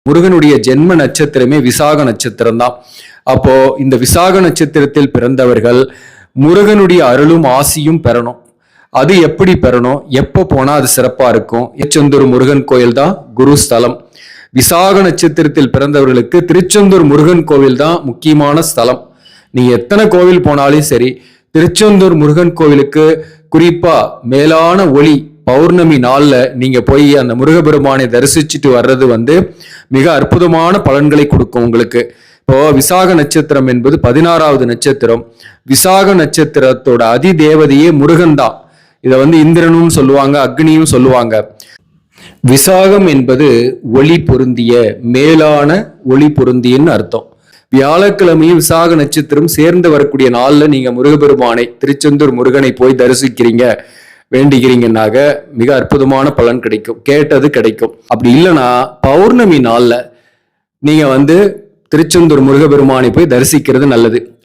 முருகனுடைய ஜென்ம நட்சத்திரமே விசாக நட்சத்திரம் தான். அப்போ இந்த விசாக நட்சத்திரத்தில் பிறந்தவர்கள் முருகனுடைய அருளும் ஆசியும் பெறணும். அது எப்படி பெறணும், எப்போ போனா அது சிறப்பா இருக்கும்? திருச்செந்தூர் முருகன் கோயில் தான் குரு ஸ்தலம். விசாக நட்சத்திரத்தில் பிறந்தவர்களுக்கு திருச்செந்தூர் முருகன் கோவில் தான் முக்கியமான ஸ்தலம். நீங்க எத்தனை கோவில் போனாலும் சரி, திருச்செந்தூர் முருகன் கோவிலுக்கு குறிப்பா மேலான ஒளி பௌர்ணமி நாள்ல நீங்க போய் அந்த முருகபெருமானை தரிசிச்சுட்டு வர்றது மிக அற்புதமான பலன்களை கொடுக்கும் உங்களுக்கு. இப்போ விசாக நட்சத்திரம் என்பது 16வது நட்சத்திரம். விசாக நட்சத்திரத்தோட அதி தேவதையே முருகன் தான். இதை இந்திரனும் சொல்லுவாங்க, அக்னியும் சொல்லுவாங்க. விசாகம் என்பது ஒளி பொருந்திய, மேலான ஒளி பொருந்தியன்னு அர்த்தம். வியாழக்கிழமையும் விசாக நட்சத்திரம் சேர்ந்து வரக்கூடிய நாள்ல நீங்க முருகபெருமானை, திருச்செந்தூர் முருகனை போய் தரிசிக்கிறீங்க, வேண்டிக்கிறீங்கன்னாக மிக அற்புதமான பலன் கிடைக்கும், கேட்டது கிடைக்கும். அப்படி இல்லைன்னா பௌர்ணமி நாள்ல நீங்க திருச்செந்தூர் முருகபெருமானை போய் தரிசிக்கிறது நல்லது.